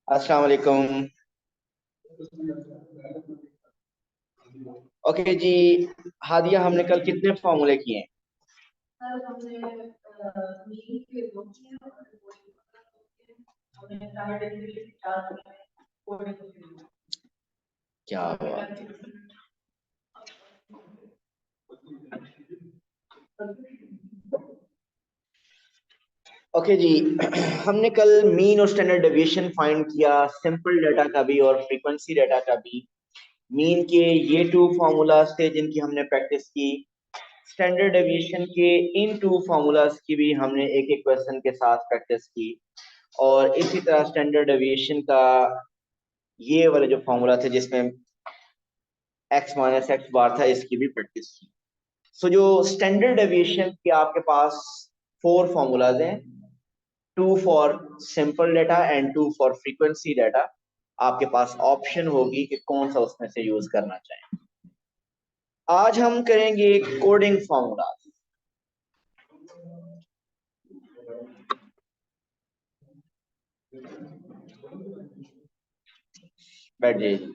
अस्सलाम वालेकुम। ओके जी। हादिया, हमने कल कितने फॉर्मूले किए हैं? क्या बात है। ओके जी। हमने कल मीन और स्टैंडर्ड डेविएशन फाइंड किया, सिंपल डाटा का भी और फ्रीक्वेंसी डाटा का भी। मीन के ये टू फॉर्मूलाज थे जिनकी हमने प्रैक्टिस की। स्टैंडर्ड डेविएशन के इन टू फॉर्मूलाज की भी हमने एक एक क्वेश्चन के साथ प्रैक्टिस की। और इसी तरह स्टैंडर्ड डेविएशन का ये वाले जो फॉर्मूला थे जिसमें एक्स माइनस एक्स बार था, इसकी भी प्रैक्टिस की। सो जो स्टैंडर्ड डेविएशन के आपके पास फोर फॉर्मूलाज हैं, two for simple data and two for frequency data. आपके पास ऑप्शन होगी कि कौन सा उसमें से यूज करना चाहें। आज हम करेंगे कोडिंग फॉर्मूला। बैठ जाइए।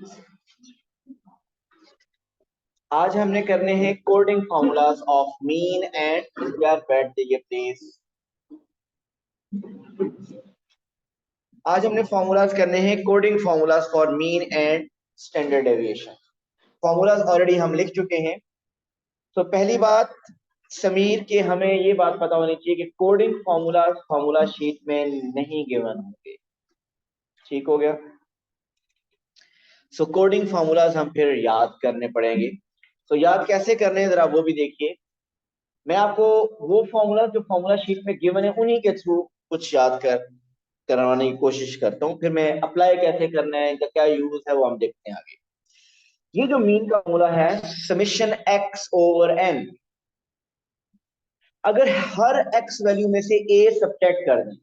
आज हमने करने हैं coding formulas of mean and, यार बैठ जाइए प्लीज। आज हमने फॉर्मूलाज करने हैं coding formulas for mean and standard deviation. Formulas already हम लिख चुके हैं। तो पहली बात, समीर के हमें ये बात पता होनी चाहिए कि कोडिंग फॉर्मूलाज फॉर्मूला शीट में नहीं गिवन होंगे। ठीक हो गया। सो कोडिंग फॉर्मूलाज हम फिर याद करने पड़ेंगे। तो याद कैसे करने हैं जरा वो भी देखिए। मैं आपको वो फॉर्मूला जो फॉर्मूला शीट में गिवन है उन्हीं के थ्रू कुछ याद करवाने की कोशिश करता हूँ, फिर मैं अप्लाई कैसे करना है, इनका क्या यूज है वो हम देखते हैं आगे। ये जो मीन का फॉर्मूला है, समेशन एक्स ओवर एन। अगर हर एक्स वैल्यू में से ए सब्ट्रैक्ट कर दें,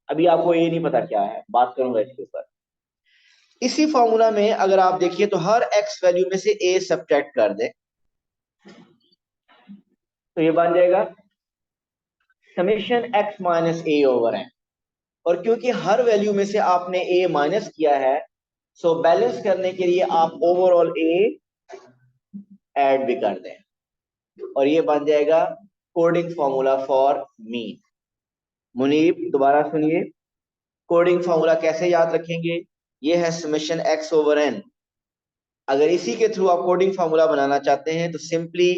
अभी आपको ये नहीं पता क्या है, बात करूंगा इसके ऊपर। इसी फॉर्मूला में अगर आप देखिए तो हर एक्स वैल्यू में से ए सब्ट्रैक्ट कर दें तो ये बन जाएगा समेशन एक्स माइनस ए ओवर एन। और क्योंकि हर वैल्यू में से आपने ए माइनस किया है, सो बैलेंस करने के लिए आप ओवरऑल ए ऐड भी कर दें और ये बन जाएगा coding formula for mean. Munib दोबारा सुनिए, कोडिंग फॉर्मूला कैसे याद रखेंगे? ये है समेशन एक्स ओवर एन। अगर इसी के थ्रू आप कोडिंग फॉर्मूला बनाना चाहते हैं तो सिंपली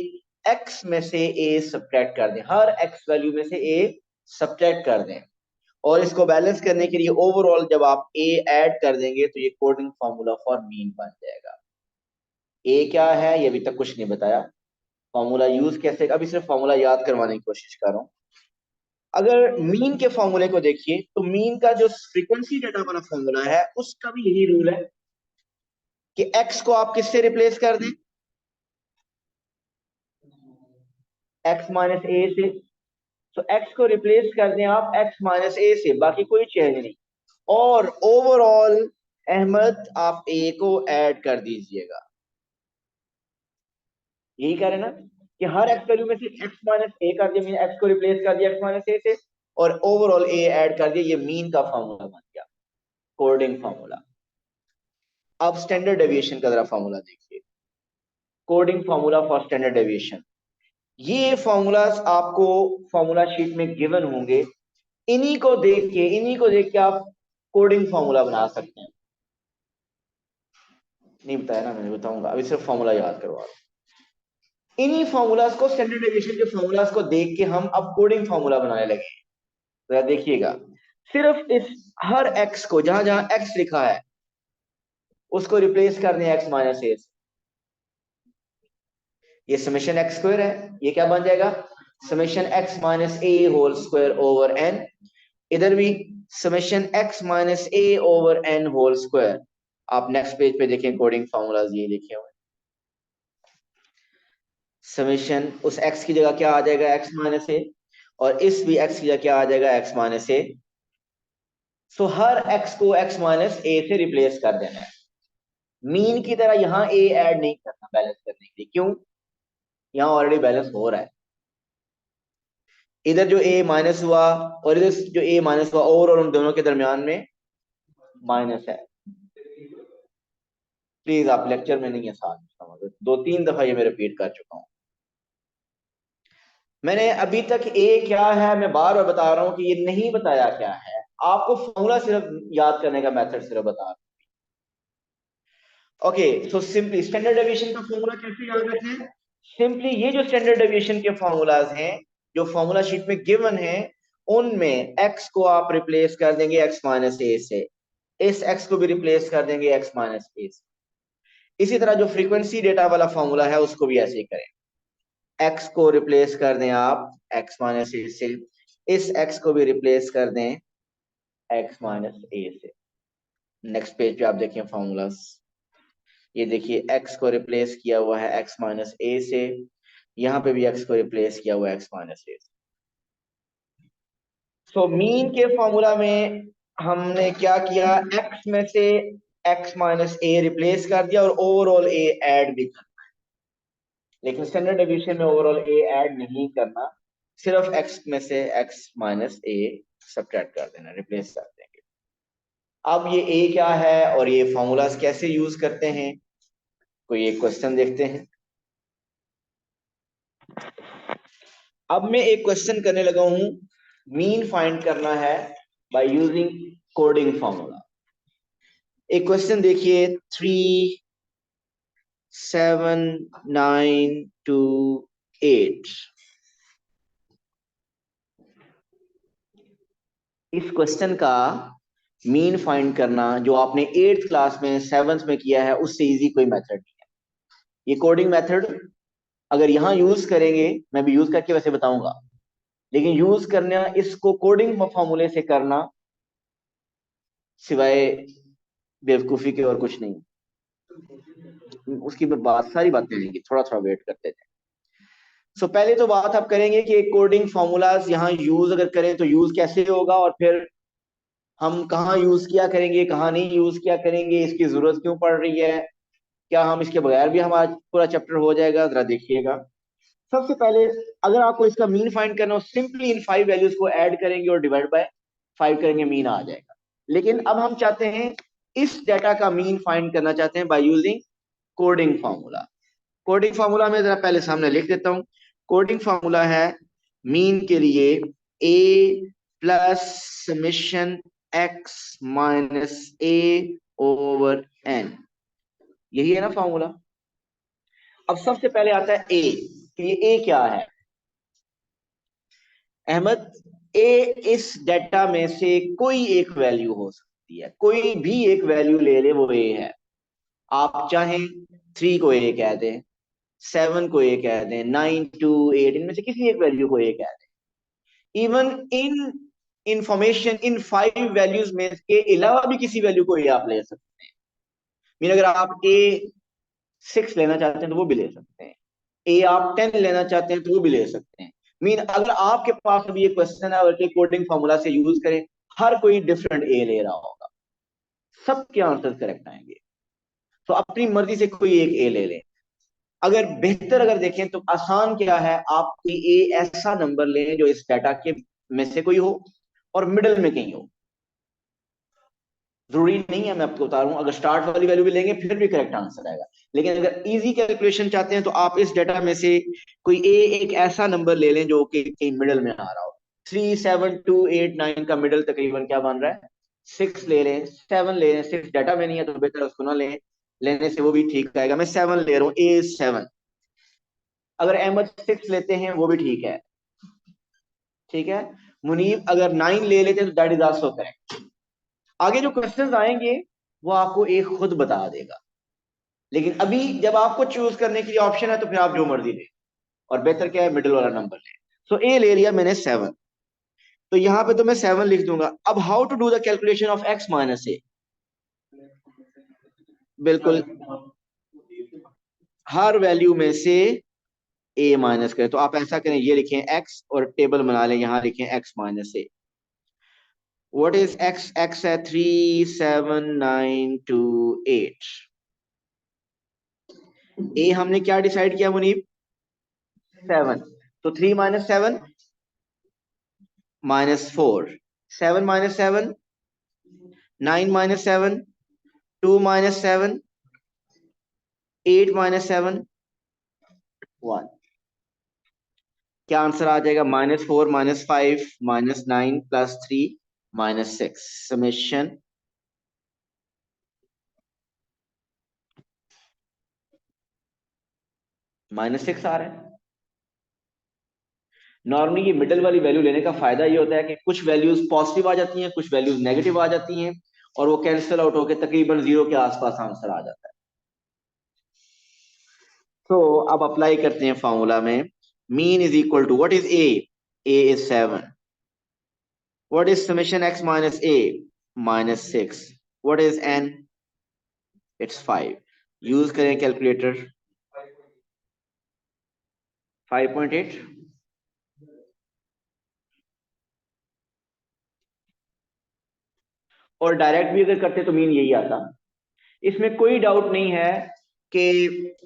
एक्स में से ए सब्ट्रैक्ट कर दें, हर एक्स वैल्यू में से ए सब्ट्रैक्ट कर दें और इसको बैलेंस करने के लिए ओवरऑल जब आप ए ऐड कर देंगे तो ये कोडिंग फॉर्मूला फॉर मीन बन जाएगा। ए क्या है ये अभी तक कुछ नहीं बताया, फॉर्मूला यूज कैसे, अभी सिर्फ फॉर्मूला याद करवाने की कोशिश कर रहा हूं। अगर मीन के फॉर्मूले को देखिए तो मीन का जो फ्रीक्वेंसी डेटा वाला फॉर्मूला है उसका भी यही रूल है कि एक्स को आप किससे रिप्लेस कर दें, एक्स माइनस ए से। तो एक्स को रिप्लेस कर दें आप एक्स माइनस ए से, बाकी कोई चेंज नहीं। और ओवरऑल अहमद आप ए को ऐड कर दीजिएगा। यही कह रहे हैं ना कि हर एक्स वैल्यू में से एक्स माइनस ए कर दिया, एक्स को रिप्लेस कर दिया एक्स माइनस ए से और ओवरऑल ए ऐड कर दिया, ये मीन का फॉर्मूला बन गया, कोडिंग फॉर्मूला। अब स्टैंडर्ड डेविएशन का जरा फॉर्मूला देखिए, coding formula for standard deviation. ये फॉर्मूलाज आपको फॉर्मूला शीट में गिवन होंगे। इन्हीं को देख के आप कोडिंग फॉर्मूला बना सकते हैं। नहीं बताया ना, मैंने बताऊंगा, अभी सिर्फ फॉर्मूला याद करवा रहा हूं। इन्हीं फॉर्मूलाज को, स्टैंडर्ड डेविएशन के फॉर्मूलाज को देख के हम अब कोडिंग फॉर्मूला बनाने लगे। जरा देखिएगा, सिर्फ इस हर एक्स को, जहां जहां एक्स लिखा है उसको रिप्लेस कर दें x माइनस ए से। ये समेशन एक्स स्क्वायर है, ये क्या बन जाएगा, समेशन एक्स माइनस ए होल स्क्वायर ओवर एन। इधर भी समेशन एक्स माइनस ए ओवर एन होल स्क्वायर। आप नेक्स्ट पेज पे देखें, कोडिंग फॉर्मूलाज ये लिखे हुए। समेशन उस x की जगह क्या आ जाएगा, x माइनस ए, और इस भी x की जगह क्या आ जाएगा, x माइनस ए। सो हर x को x माइनस ए से रिप्लेस कर देना है। मीन की तरह यहाँ a ऐड नहीं करना बैलेंस करने के लिए, क्यों, यहाँ ऑलरेडी बैलेंस हो रहा है। इधर जो a माइनस हुआ और इधर जो a माइनस हुआ, और उन दोनों के दरमियान में माइनस है। प्लीज आप लेक्चर में नहीं है साथ समझो, 2-3 दफा ये मैं रिपीट कर चुका हूं। मैंने अभी तक a क्या है मैं बार बार बता रहा हूं कि ये नहीं बताया क्या है, आपको फॉर्मूला सिर्फ याद करने का मेथड सिर्फ बता रहा हूं। Okay, so simply standard deviation का फॉर्मूला कैसे याद रखें। सिंपली ये जो स्टैंडर्ड डेविएशन के फॉर्मूलाज हैं जो फॉर्मूला शीट में गिवन है, उनमें x को आप रिप्लेस कर देंगे x माइनस ए से, इस x को भी रिप्लेस कर देंगे x माइनस ए से। इसी तरह जो फ्रीक्वेंसी डेटा वाला फॉर्मूला है उसको भी ऐसे ही करें, x को रिप्लेस कर दें आप x माइनस ए से, इस x को भी रिप्लेस कर दें x माइनस ए से। नेक्स्ट पेज पे आप देखें फॉर्मूलाज, ये देखिए x को रिप्लेस किया हुआ है x माइनस ए से, यहाँ पे भी x को रिप्लेस किया हुआ है x माइनस ए से। सो मीन के फॉर्मूला में हमने क्या किया, x में से x माइनस ए रिप्लेस कर दिया और ओवरऑल a ऐड भी कर, लेकिन स्टैंडर्ड डेविएशन में ओवरऑल a ऐड नहीं करना, सिर्फ x में से x माइनस ए सब्ट्रैक्ट कर देना, रिप्लेस कर देंगे। अब ये a क्या है और ये फॉर्मूलाज कैसे यूज करते हैं, कोई एक क्वेश्चन देखते हैं। अब मैं एक क्वेश्चन करने लगा हूं, मीन फाइंड करना है बाय यूजिंग कोडिंग फॉर्मूला। एक क्वेश्चन देखिए 37928। इस क्वेश्चन का मीन फाइंड करना जो आपने 8th क्लास में 7th में किया है उससे इजी कोई मेथड नहीं है। ये कोडिंग मेथड अगर यहां यूज करेंगे, मैं भी यूज करके वैसे बताऊंगा, लेकिन यूज करना इसको कोडिंग फॉर्मूले से करना सिवाय बेवकूफी के और कुछ नहीं। उसकी बात सारी बातें आएंगी, थोड़ा थोड़ा वेट करते थे। सो पहले तो बात आप करेंगे कि कोडिंग फॉर्मूलाज यहाँ यूज अगर करें तो यूज कैसे होगा, और फिर हम कहाँ यूज किया करेंगे कहाँ नहीं यूज किया करेंगे, इसकी जरूरत क्यों पड़ रही है, क्या हम इसके बगैर भी हमारा पूरा चैप्टर हो जाएगा, जरा देखिएगा। सबसे पहले अगर आपको इसका मीन फाइंड करना हो, सिंपली इन 5 वैल्यूज को ऐड करेंगे और डिवाइड बाय 5 करेंगे, मीन आ जाएगा। लेकिन अब हम चाहते हैं इस डाटा का मीन फाइंड करना चाहते हैं by using coding formula. Coding formula में जरा पहले सामने लिख देता हूं। कोडिंग फार्मूला है मीन के लिए a plus summation x minus A over N, यही है ना फार्मूला। अब सबसे पहले आता है a, कि ये a क्या है अहमद, a इस डाटा में से कोई एक वैल्यू हो सकती है, कोई भी एक वैल्यू ले ले वो a है। आप चाहें 3 को a कह दें, 7 को a कह दें, 9 to 8, इनमें से किसी एक वैल्यू को a कह दें। Even in information in 5 values में के अलावा भी किसी वैल्यू को a आप ले सकते हैं। मीन अगर आप a 6 लेना चाहते हैं तो वो भी ले सकते हैं, a आप 10 लेना चाहते हैं तो वो भी ले सकते हैं। मीन अगर आपके पास अभी ये क्वेश्चन है और कोडिंग फॉर्मूला से यूज करें, हर कोई डिफरेंट a ले रहा होगा, सबके आंसर करेक्ट आएंगे। तो अपनी मर्जी से कोई एक a ले लें। अगर बेहतर अगर देखें तो आसान क्या है, आप कोई ए ऐसा नंबर लें जो इस डाटा के में से कोई हो और मिडल में कहीं हो। जरूरी नहीं है, मैं आपको बता रहा हूं, अगर स्टार्ट वाली वैल्यू भी लेंगे फिर भी करेक्ट आंसर आएगा। लेकिन अगर इजी कैलकुलेशन चाहते हैं तो आप इस डाटा में से कोई एक ऐसा नंबर ले लें जो कि कहीं मिडल में आ रहा हो। 3, 7, 2, 8, 9 का मिडल तकरीबन क्या बन रहा है, 6 ले लें, 7 ले लें। 6 डाटा में नहीं है तो बेहतर उसको ना लें, लेने से वो भी ठीक आएगा। मैं 7 ले रहा हूँ, A7। अगर अहमद 6 लेते हैं वो भी ठीक है, ठीक है। मुनीब अगर 9 ले लेते हैं तो दैट इज आल्सो करेक्ट। आगे जो क्वेश्चंस आएंगे वो आपको ए खुद बता देगा। लेकिन अभी जब आपको चूज करने के लिए ऑप्शन है तो फिर आप जो मर्जी ले, और बेहतर क्या है, मिडिल वाला नंबर ले। सो ए ले लिया मैंने 7, तो यहां पे तो मैं 7 लिख दूंगा। अब how to do the calculation of x minus a. बिल्कुल, हर वैल्यू में से ए माइनस करें, तो आप ऐसा करें, ये लिखें x और टेबल बना लें, यहां लिखें x minus A. What is x? x है 3, 7, 9, 2, 8। ए हमने क्या डिसाइड किया मुनीब? 7। तो 3 - 7 -4, 7 - 7 9 - 7 2 - 7 8 - 7 1। क्या आंसर आ जाएगा? -4 -5 -9 +3 -6। समेशन -6 आ रहा है। नॉर्मली ये मिडल वाली वैल्यू लेने का फायदा ये होता है कि कुछ वैल्यूज पॉजिटिव आ जाती हैं, कुछ वैल्यूज नेगेटिव आ जाती हैं, और वो कैंसिल आउट होकर तकरीबन 0 के आसपास आंसर आ जाता है। तो अब अप्लाई करते हैं फॉर्मूला में। Mean is equal to, what is A? A is 7। What is summation x minus A? -6। What is n? It's 5। Use करें कैलकुलेटर। 5.8। और डायरेक्ट भी अगर करते तो मीन यही आता। इसमें कोई डाउट नहीं है कि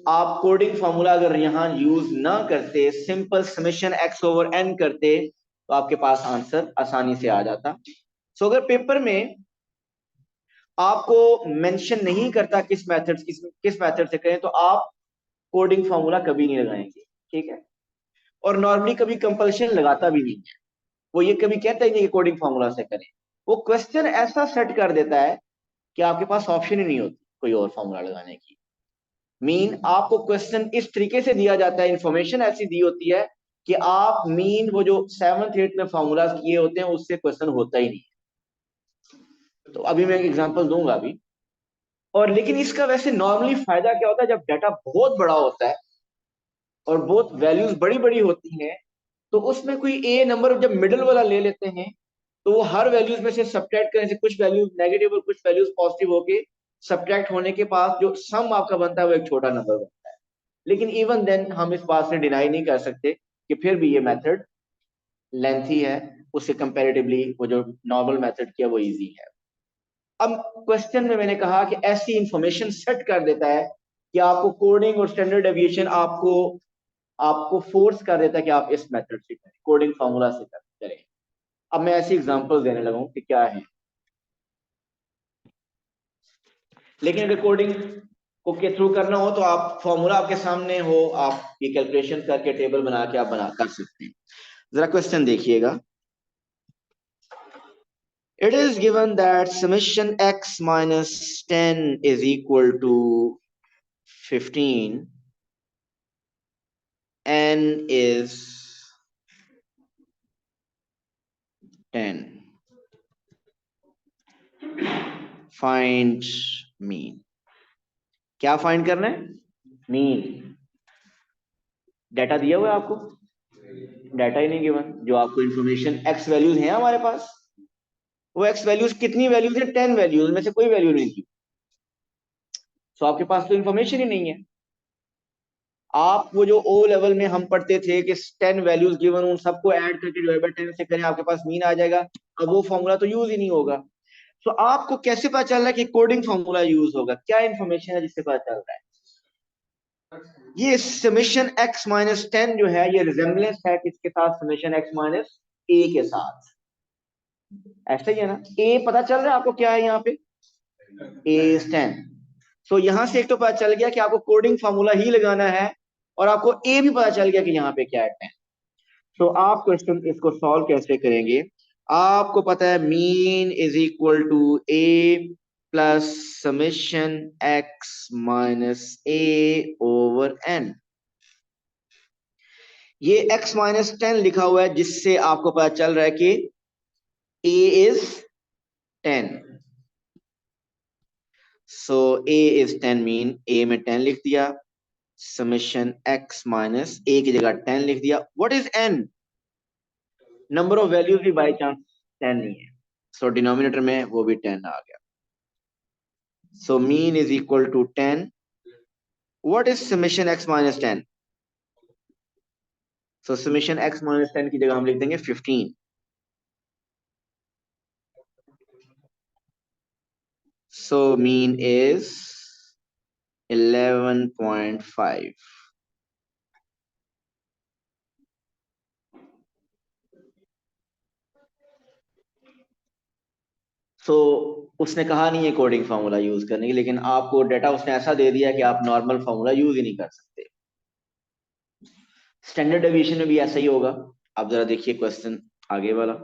आप कोडिंग फार्मूला अगर यहां यूज ना करते, simple summation x over n करते, तो आपके पास आंसर आसानी से आ जाता। सो अगर पेपर में आपको मेंशन नहीं करता किस मेथड से करें, तो आप कोडिंग फार्मूला कभी नहीं लगाएंगे, ठीक है। और नॉर्मली कभी कंपल्शन लगाता भी नहीं है। वो ये कभी कहता ही नहीं कि कोडिंग फार्मूला से करें। वो क्वेश्चन ऐसा सेट कर देता है कि आपके पास ऑप्शन ही नहीं होती कोई और फार्मूला लगाने की। मीन आपको क्वेश्चन इस तरीके से दिया जाता है, इंफॉर्मेशन ऐसी दी होती है कि आप मीन वो जो 7th 8th में फार्मूला किए होते हैं उससे क्वेश्चन होता ही नहीं। तो अभी मैं एक एग्जांपल दूंगा अभी। और लेकिन इसका वैसे नॉर्मली फायदा क्या होता है, जब डाटा बहुत बड़ा होता है और बहुत वैल्यूज बड़ी बड़ी होती हैं, तो उसमें कोई ए नंबर जब मिडिल वाला ले लेते हैं, तो वो हर वैल्यूज में से सब्ट्रैक्ट करने से कुछ वैल्यूज नेगेटिव और कुछ वैल्यूज पॉजिटिव होके सब्ट्रैक्ट होने के पास जो सम आपका बनता है वो एक छोटा नंबर बनता है। लेकिन इवन देन हम इस बात से डिनाई नहीं कर सकते कि फिर भी ये मेथड लेंथी है, उससे कंपैरेटिवली वो जो नॉर्मल मेथड किया वो इजी है। अब क्वेश्चन में मैंने कहा कि ऐसी इंफॉर्मेशन सेट कर देता है कि आपको कोडिंग और स्टैंडर्ड डेविएशन आपको आपको फोर्स कर देता है कि आप इस मेथड से करें, कोडिंग फार्मूला से करें। अब मैं ऐसी एग्जांपल देने लगा हूं कि क्या है। लेकिन अगर कोडिंग को के थ्रू करना हो तो आप फॉर्मूला आपके सामने हो, आप ये कैलकुलेशन करके टेबल बना के आप बना कर सकते हैं। जरा क्वेश्चन देखिएगा। It is given that summation x minus 10 is equal to 15. N is 10. Find mean. क्या फाइंड करना है? मीन। डाटा दिया हुआ है आपको? डाटा ही नहीं गिवन। जो आपको इंफॉर्मेशन एक्स वैल्यूज हैं हमारे पास, वो एक्स वैल्यूज कितनी वैल्यूज है? 10 वैल्यूज में से कोई वैल्यू नहीं थी। सो आपके पास तो इंफॉर्मेशन ही नहीं है। आप वो जो ओ लेवल में हम पढ़ते थे कि 10 वैल्यूज गिवन, उन सबको ऐड करके डिवाइड बाय 10 से करें, आपके पास मीन आ जाएगा। अब वो फॉर्मूला तो यूज ही नहीं होगा। तो आपको कैसे पता चल रहा है कि कोडिंग फॉर्मूला यूज होगा? क्या इंफॉर्मेशन है जिससे पता चल रहा है? ये समेशन x माइनस 10 जो है, ये रिजेम्बलेंस है किसके साथ? समेशन x माइनस ए के साथ। ऐसा ही है ना? ए पता चल रहा है आपको क्या है यहाँ पे? ए इज 10। सो यहां से एक तो पता चल गया कि आपको कोडिंग फार्मूला ही लगाना है, और आपको ए भी पता चल गया कि यहाँ पे क्या है, 10। तो आप क्वेश्चन इसको सॉल्व कैसे करेंगे? आपको पता है mean is equal to A plus summation x minus A over N. ये x माइनस 10 लिखा हुआ है, जिससे आपको पता चल रहा है कि a is 10। So a is 10 mean, a में 10 लिख दिया, समेशन एक्स माइनस ए की जगह 10 लिख दिया। What is an? Number of values भी बाई चांस 10 नहीं है, सो डिनोमिनेटर में वो भी 10 आ गया। So mean is equal to 10। What is summation x minus 10? So summation x minus 10 की जगह हम लिख देंगे 15। सो मीन इज 11.5। सो उसने कहा नहीं है कोडिंग फार्मूला यूज करने की, लेकिन आपको डाटा उसने ऐसा दे दिया कि आप नॉर्मल फार्मूला यूज ही नहीं कर सकते। स्टैंडर्ड डेविएशन में भी ऐसा ही होगा। आप जरा देखिए क्वेश्चन आगे वाला।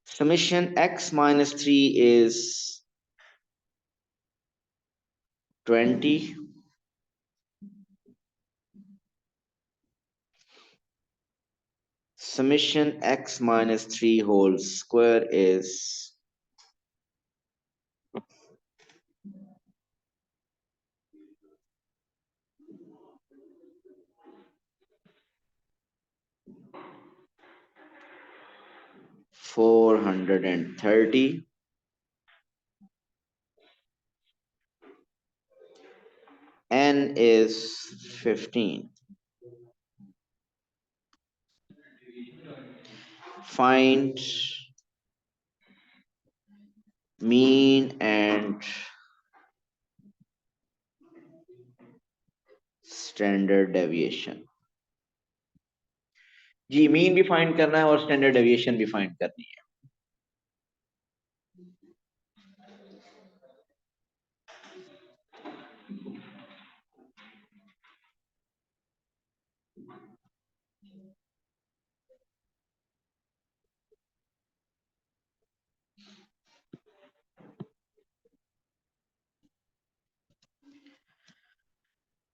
Summation x minus 3 is 20. Summation x minus 3 whole square is 430. N is 15. Find mean and standard deviation। जी, मीन भी फाइंड करना है और स्टैंडर्ड डेविएशन भी फाइंड करनी है।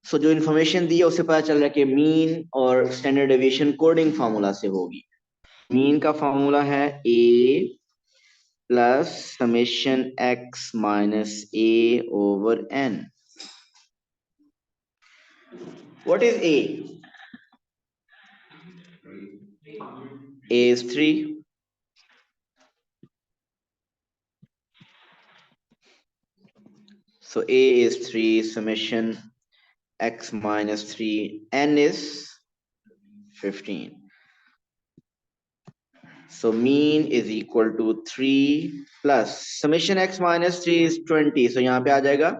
सो जो इन्फॉर्मेशन दी है उससे पता चल रहा है कि मीन और स्टैंडर्ड डेविएशन कोडिंग फार्मूला से होगी। मीन का फार्मूला है a plus summation x minus A over n. What is A? A is 3। So a is 3, summation x minus 3, n is 15. So mean is equal to 3 plus summation x minus 3 is 20. So यहाँ पे आ जाएगा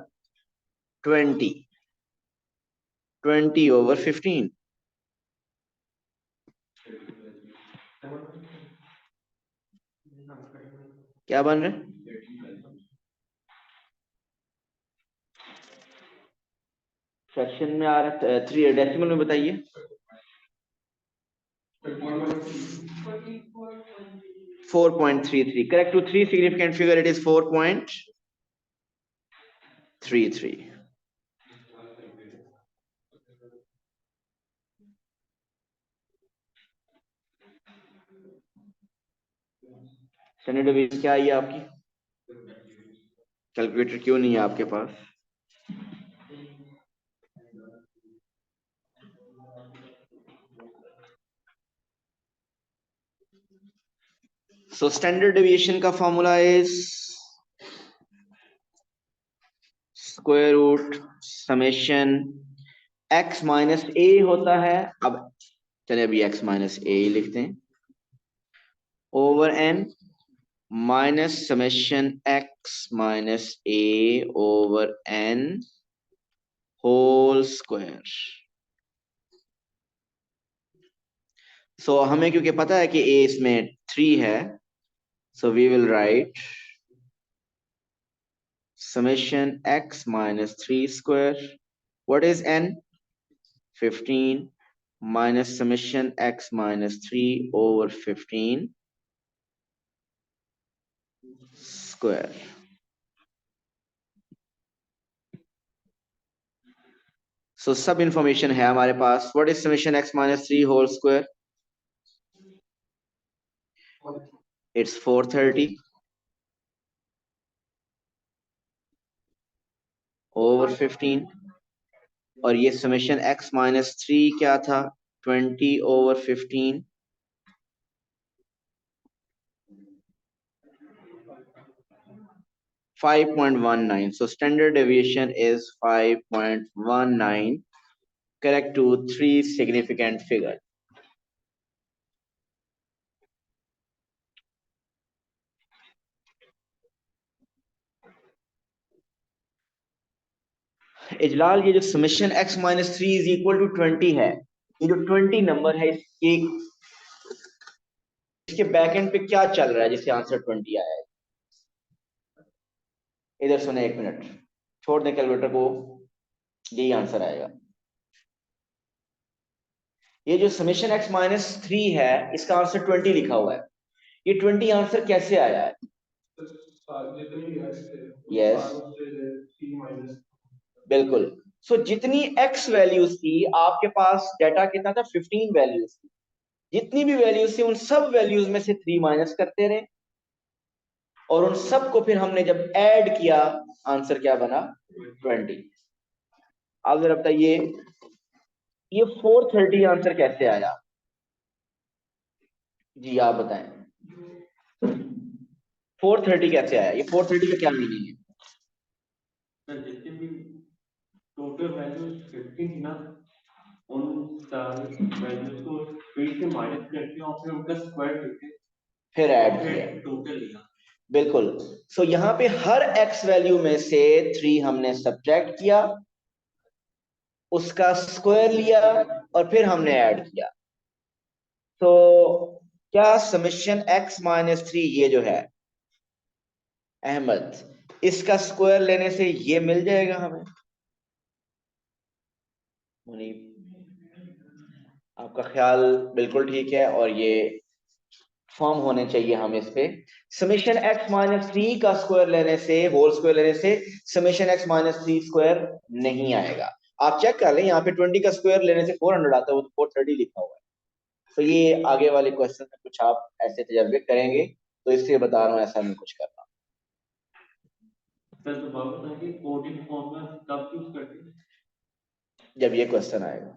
20 over 15। क्या बन रहा है? Section में आ रहा है 3, डेसिमल में बताइए। 4.33। Correct to 3 significant figure, it is 4.33। Standard deviation क्या आई है आपकी? कैलकुलेटर क्यों नहीं है आपके पास? सो स्टैंडर्ड डेविएशन का formula is square root summation x minus a होता है। अब चले अभी एक्स माइनस ए लिखते हैं over n minus summation x minus ए over n whole square. So हमें क्योंकि पता है कि ए इसमें 3 है, so we will write summation x minus 3 square. What is n? 15 minus summation x minus 3 over 15 square. So सब इंफॉर्मेशन है हमारे पास। What is summation x minus 3 whole square? It's 430 over 15 और ये समेशन x माइनस 3 क्या था 20 over 15 5.19 so standard deviation is 5.19 correct to three significant figures. Ijlal ये जो summation x minus 3 is equal to 20 है ये जो 20 नंबर है इसके बैक एंड पे क्या चल रहा है जिससे आंसर 20 आया है इधर सुने एक मिनट छोड़ दें कैलकुलेटर को यही आंसर आएगा ये जो समेशन x माइनस 3 है इसका आंसर 20 लिखा हुआ है ये 20 आंसर कैसे आया है यस बिल्कुल सो जितनी x वैल्यूज थी आपके पास डाटा कितना था 15 वैल्यूज थी जितनी भी वैल्यूज थी उन सब वैल्यूज में से 3 माइनस करते रहे और उन सब को फिर हमने जब ऐड किया आंसर क्या बना 20 आप जरा बताइए ये 430 आंसर कैसे आया जी आप बताएं 430 कैसे आया ये 430 का क्या मीनिंग है जितने भी टोटल वैल्यूज 15 थी ना उन सारी वैल्यूज को 3 से माइनस करके और फिर उनका स्क्वायर करके फिर ऐड किया टोटल लिया बिल्कुल सो यहाँ पे हर x वैल्यू में से 3 हमने सब्ट्रैक्ट किया उसका स्क्वायर लिया और फिर हमने ऐड किया तो क्या समेशन x माइनस 3 ये जो है अहमद इसका स्क्वायर लेने से ये मिल जाएगा हमें आपका ख्याल बिल्कुल ठीक है और ये फॉर्म होने चाहिए हम इस पे समेशन x माइनस 3 का स्क्वायर लेने से होल स्क्वायर लेने से समेशन x माइनस 3 स्क्वायर नहीं आएगा आप चेक कर लें यहाँ पे 20 का स्क्वायर लेने से 400 आता है वो तो 430 लिखा हुआ है तो ये आगे वाले क्वेश्चन में कुछ आप ऐसे तजर्बे करेंगे तो इसलिए बता रहा हूँ ऐसा नहीं कुछ करना सर तो बाबू था कि कोडिंग फॉर्मूला कब यूज करते हैं जब ये क्वेश्चन आएगा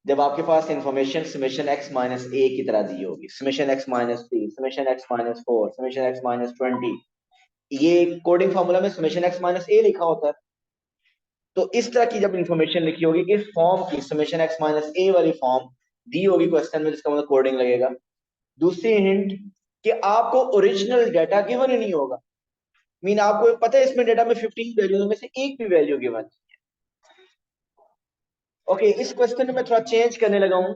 जब आपके पास इंफॉर्मेशन समेशन x माइनस ए की तरह दी होगी summation x minus 3 summation x minus 4 summation x minus 20 ये कोडिंग फार्मूला में समेशन x माइनस ए लिखा होता है तो इस तरह की जब इंफॉर्मेशन लिखी होगी इस फॉर्म की समेशन x माइनस ए वाली फॉर्म दी होगी क्वेश्चन में जिसका मतलब कोडिंग लगेगा दूसरी हिंट कि आपको ओरिजिनल डाटा गिवन ही नहीं होगा मीन आपको पता है इसमें डाटा में 15 वैल्यूज में से एक भी वैल्यू गिवन ओके इस क्वेश्चन में मैं थोड़ा चेंज करने लगा हूं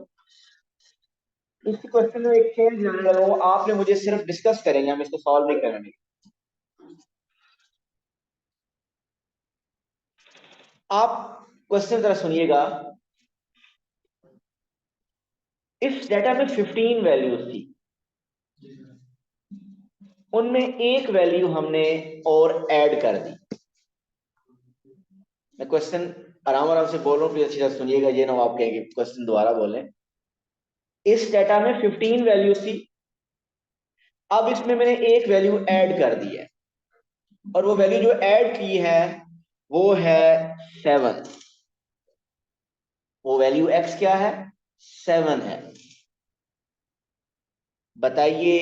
इस क्वेश्चन में एक चेंज लाने लगा हूं आपने मुझे सिर्फ डिस्कस करेंगे हम इसको सॉल्व नहीं करेंगे आप क्वेश्चन जरा सुनिएगा इस डाटा में 15 वैल्यूज थी उनमें एक वैल्यू हमने और ऐड कर दी मैं क्वेश्चन आराम आराम से बोल रहा हूँ प्लीज अच्छी तरह सुनिएगा ये ना आप कहेंगे क्वेश्चन दोबारा बोलें इस डाटा में 15 वैल्यूज थी अब इसमें मैंने एक वैल्यू ऐड कर दी है और वो वैल्यू जो ऐड की है वो है 7 वो वैल्यू x क्या है 7 है बताइए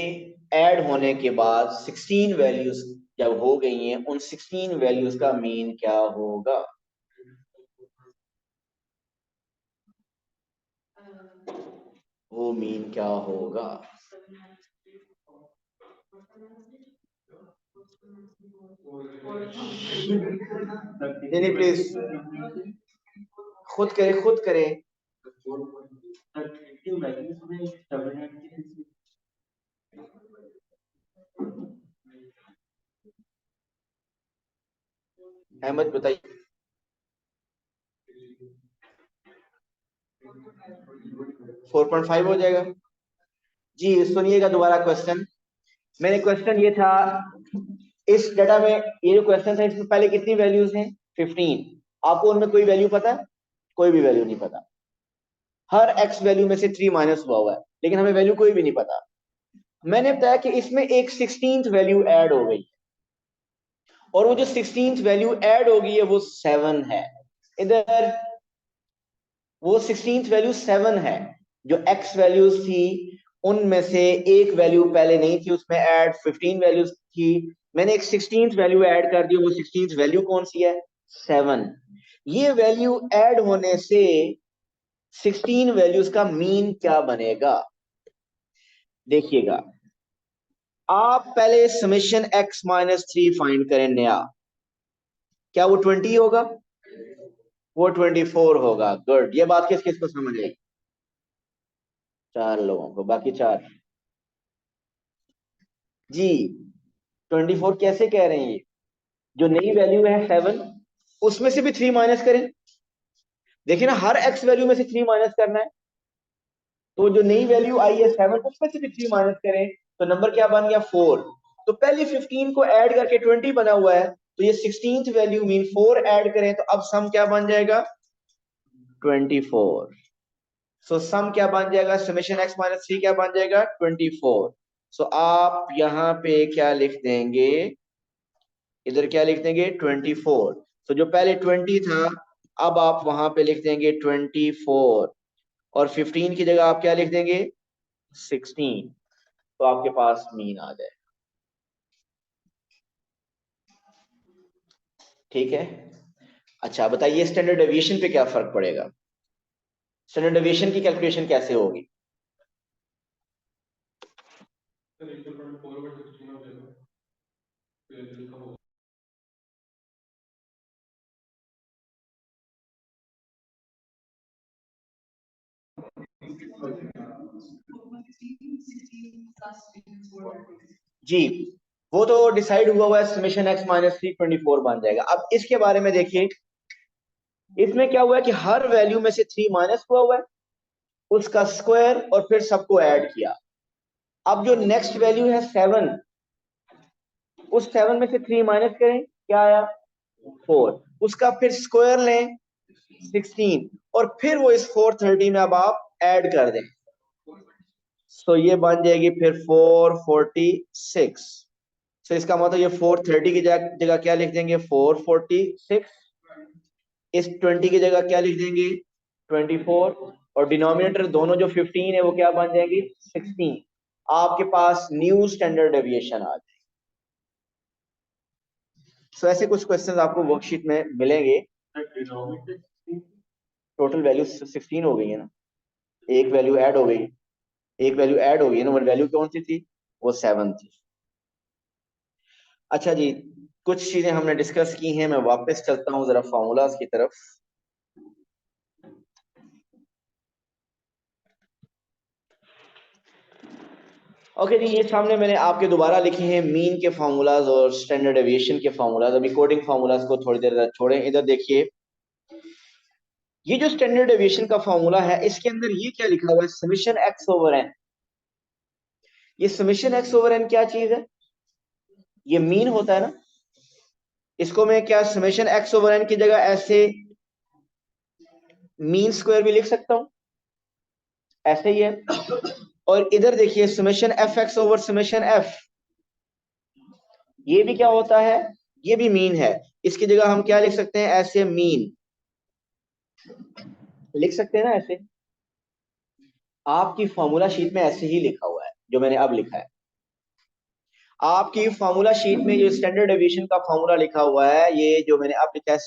ऐड होने के बाद 16 वैल्यूज जब हो गई हैं उन 16 वैल्यूज का मीन क्या होगा वो मीन क्या होगा नहीं प्लीज खुद करे अहमद बताइए 4.5 हो जाएगा जी सुनिएगा दोबारा क्वेश्चन मैंने क्वेश्चन ये था इस डाटा में ये जो क्वेश्चन था इसमें पहले कितनी वैल्यूज हैं 15 आपको उनमें कोई वैल्यू पता है कोई भी वैल्यू नहीं पता हर x वैल्यू में से 3 माइनस हुआ है, लेकिन हमें वैल्यू कोई भी नहीं पता। मैंने बताया कि इसमें एक 16th वैल्यू ऐड हो गई, और वो जो 16th वैल्यू ऐड हो गई है वो 7 है। इधर वो 16th वैल्यू 7 है। जो x वैल्यूज थी उनमें से एक वैल्यू पहले नहीं थी, उसमें ऐड 15 वैल्यूज थी। मैंने एक 16th वैल्यू ऐड कर दी, वो 16th वैल्यू कौन सी है? 7। ये वैल्यू ऐड होने से 16 वैल्यूज का मीन क्या बनेगा? देखिएगा, आप पहले समेशन x माइनस 3 फाइंड करें नया। क्या वो 20 होगा? वो 24 होगा। गुड। ये बात किस किस को समझ आई? 4 लोगों को, बाकी 4 जी। 24 कैसे कह रहे हैं? ये जो नई वैल्यू है 7, उसमें से भी 3 माइनस करें। देखिए ना, हर x वैल्यू में से 3 माइनस करना है। तो जो नई वैल्यू आई है 7, उसमें से भी 3 माइनस करें, तो नंबर क्या बन गया? 4। तो पहले 15 को ऐड करके 20 बना हुआ है, तो ये 16th वैल्यू मीन 4 ऐड करें, तो अब सम क्या बन जाएगा? 24। सो सम क्या बन जाएगा? समेशन x माइनस 3 क्या बन जाएगा? 24। सो आप यहां पे क्या लिख देंगे? इधर क्या लिख देंगे? 24। तो जो पहले 20 था, अब आप वहां पे लिख देंगे 24, और 15 की जगह आप क्या लिख देंगे? 16। तो आपके पास मीन आ जाए। ठीक है। अच्छा बताइए, स्टैंडर्ड डेविएशन पे क्या फर्क पड़ेगा? स्टैंडर्ड डेविएशन की कैलकुलेशन कैसे होगी? जी, वो तो डिसाइड हुआ है, समेशन x माइनस 3 24 बन जाएगा। अब इसके बारे में देखिए, इसमें क्या हुआ है कि हर वैल्यू में से 3 माइनस हुआ है, उसका स्क्वायर और फिर सबको ऐड किया। अब जो नेक्स्ट वैल्यू है 7, उस 7 में से 3 माइनस करें, क्या आया? 4। उसका फिर स्क्वायर लें 16, और फिर वो इस 430 में अब आप ऐड कर दें, तो ये बन जाएगी फिर 446। तो इसका मतलब ये 430 की जगह क्या लिख देंगे? 446। इस 20 की जगह क्या लिख देंगे? 24। और डिनोमिनेटर दोनों जो 15 है वो क्या बन जाएंगी? 16। आपके पास न्यू स्टैंडर्ड डेविएशन आ जाए। सो ऐसे कुछ क्वेश्चंस आपको वर्कशीट में मिलेंगे। टोटल वैल्यू 16 हो गई है ना, एक वैल्यू ऐड हो गई, एक वैल्यू ऐड हो गई ना, वैल्यू कौन सी थी? वो 7 थी। अच्छा जी, कुछ चीजें हमने डिस्कस की हैं, मैं वापस चलता हूं जरा फॉर्मूलाज की तरफ। ओके जी, ये सामने मैंने आपके दोबारा लिखे हैं मीन के फार्मूलाज और स्टैंडर्ड डेविएशन के फार्मूलाज। अभी कोडिंग फार्मूलाज को थोड़ी देर छोड़ें, इधर देखिए, ये जो स्टैंडर्ड डेविएशन का फार्मूला है, इसके अंदर ये क्या लिखा हुआ है? Summation X over N. ये समेशन एक्स ओवर एन क्या चीज है? ये मीन होता है ना। इसको मैं क्या समेशन एक्स ओवर एन की जगह ऐसे मीन स्क्वायर भी लिख सकता हूं, ऐसे ही है। और इधर देखिए, summation f x over summation F, ये भी क्या होता है? ये भी मीन है। इसकी जगह हम क्या लिख सकते हैं? ऐसे मीन लिख सकते हैं ना, ऐसे। आपकी फॉर्मूला शीट में ऐसे ही लिखा हुआ है जो मैंने अब लिखा है। आपकी फॉर्मूला शीट में जो स्टैंडर्ड डेविएशन का फॉर्मूला लिखा हुआ है, ये जो मैंने अब लिखा है,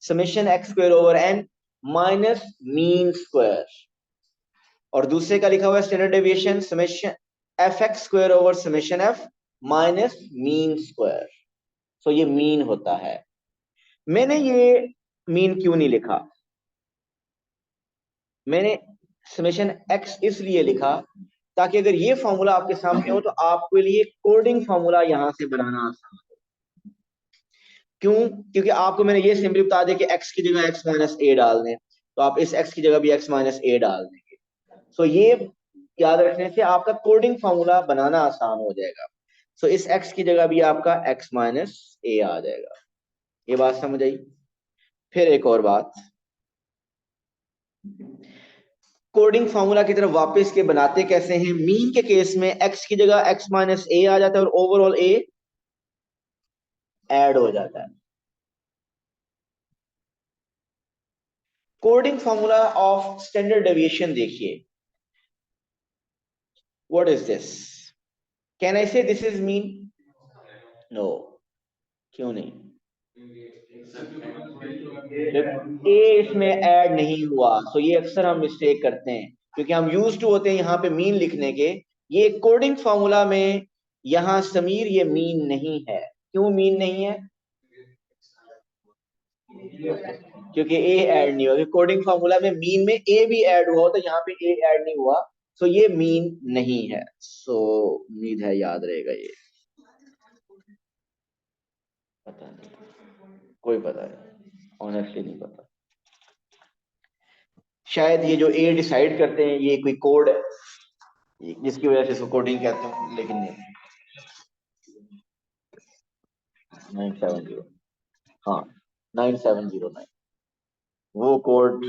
summation x square over n minus mean square, और दूसरे का लिखा हुआ है standard deviation summation f x square over summation f minus mean square. So ये मीन होता है। मैंने ये मीन क्यों नहीं लिखा? मैंने समेशन एक्स इसलिए लिखा ताकि अगर ये फॉर्मूला आपके सामने हो तो आपके लिए कोडिंग फॉर्मूला यहां से बनाना आसान हो। क्यों? क्योंकि आपको मैंने ये सिंपली बता दिया कि x की जगह x माइनस ए डाल दें, तो आप इस x की जगह भी x माइनस ए डाल देंगे। सो ये याद रखने से आपका कोडिंग फॉर्मूला बनाना आसान हो जाएगा। सो इस x की जगह भी आपका x माइनस ए आ जाएगा। ये बात समझ आई? फिर एक और बात, कोडिंग फॉर्मूला की तरफ वापस के बनाते कैसे हैं? मीन के केस में x की जगह x माइनस ए आ जाता है और ओवरऑल a ऐड हो जाता है। Coding formula of standard deviation देखिए, what is this? Can I say this is mean? No, क्यों नहीं? ए इसमें ऐड नहीं हुआ, तो ये अक्सर हम मिस्टेक करते हैं क्योंकि हम यूज टू होते हैं यहाँ पे मीन लिखने के। ये कोडिंग फॉर्मूला में यहाँ समीर ये मीन नहीं है। क्यों मीन नहीं है? क्योंकि ए ऐड नहीं हुआ। कोडिंग फॉर्मूला में मीन में ए भी ऐड हुआ, तो यहाँ पे ए ऐड नहीं हुआ, सो ये मीन नहीं है। सो उम्मीद है याद रहेगा ये। पता नहीं, कोई पता नहीं, ऑनेस्टली नहीं पता। शायद ये जो ए डिसाइड करते हैं ये कोई कोड है जिसकी वजह से इसको कोडिंग कहते हैं, लेकिन नहीं। 970, हाँ 9709, वो कोड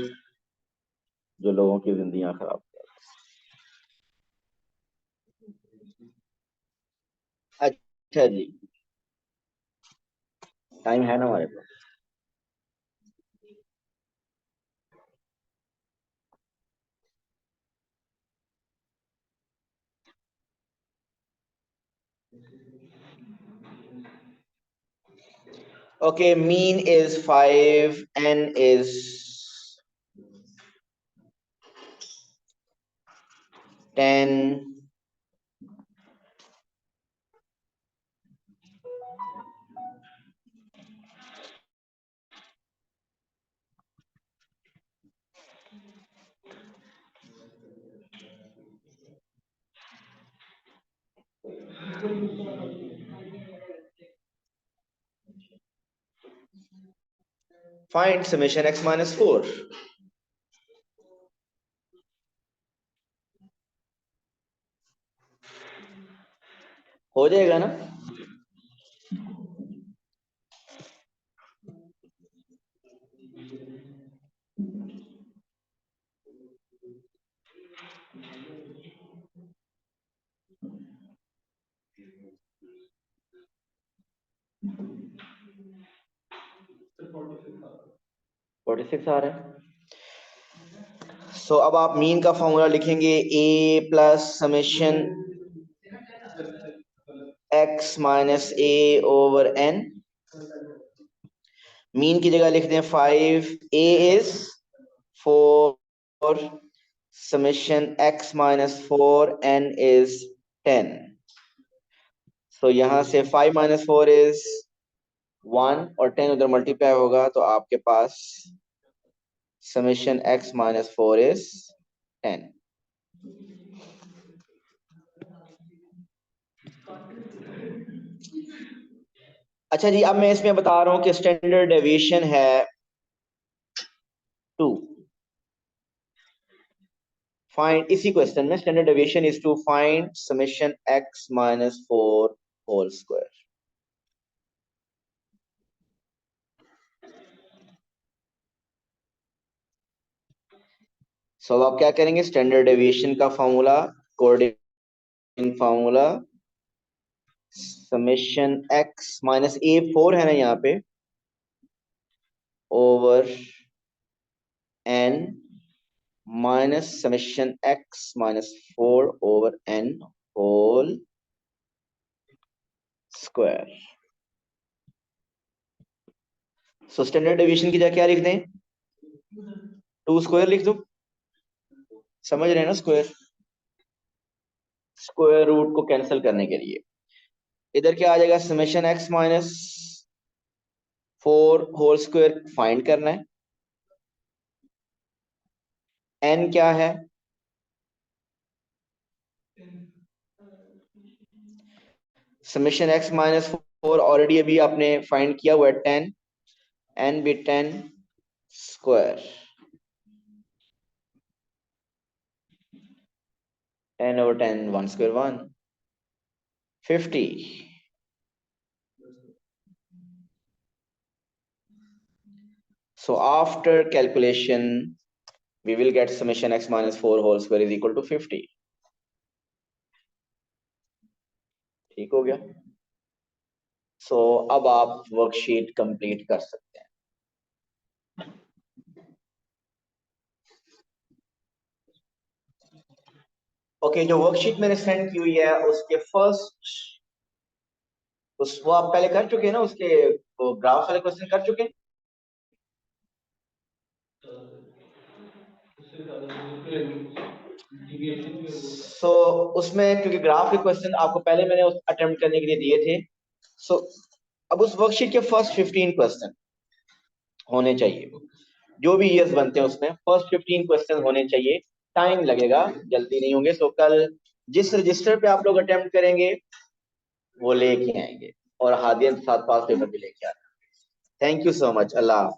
जो लोगों की जिंदगियां खराब कर। अच्छा जी, टाइम है ना हमारे पास? Okay, mean is 5, n is 10. Find summation x minus 4. हो जाएगा ना? फोर्टी सिक्स आ रहा है। सो अब आप मीन का फॉर्मूला लिखेंगे a plus summation x minus A over n. Mean की जगह लिख दें 5, a is 4, summation x minus 4, n is 10। तो यहां से 5 माइनस 4 इज 1 और 10 उधर मल्टीप्लाई होगा, तो आपके पास समेशन x माइनस 4 इज 10। अच्छा जी, अब मैं इसमें बता रहा हूं कि स्टैंडर्ड डेविएशन है 2। फाइंड, इसी क्वेश्चन में standard deviation is to find summation x minus 4 whole square. So अब आप क्या करेंगे? स्टैंडर्ड डेविएशन का formula, coordinate formula, summation x minus a 4 है ना यहाँ पे, over n minus summation x minus 4 over n whole square. So standard deviation की जगह क्या लिख दें? 2 स्क्वायर लिख दो। समझ रहे हैं ना? स्क्वायर, स्क्वायर रूट को कैंसिल करने के लिए इधर क्या आ जाएगा? Summation x minus 4 whole square find करना है। n क्या है? समेशन x माइनस 4 ऑलरेडी अभी आपने फाइंड किया हुआ है 10, n भी 10 square, 10 over 10, 1 square 1, 50. So after calculation we will get summation x minus 4 whole square is equal to 50. ठीक हो गया? सो अब आप वर्कशीट कंप्लीट कर सकते हैं. ओके, जो वर्कशीट मैंने सेंड की हुई है उसके फर्स्ट वो आप पहले कर चुके हैं ना, उसके ग्राफ वाले क्वेश्चन कर चुके हैं. सो उसमें क्योंकि ग्राफ के क्वेश्चन आपको पहले मैंने अटेम्प्ट करने के लिए दिए थे, सो अब उस वर्कशीट के फर्स्ट 15 क्वेश्चन होने चाहिए. जो भी ईयर्स बनते हैं उसमें फर्स्ट 15 क्वेश्चन होने चाहिए. टाइम लगेगा, जल्दी नहीं होंगे. सो कल जिस रजिस्टर पे आप लोग अटेम्प्ट करेंगे वो लेके आएंगे, और हादिया के साथ पास पेपर भी लेके आएंगे. Thank you so much. Allah.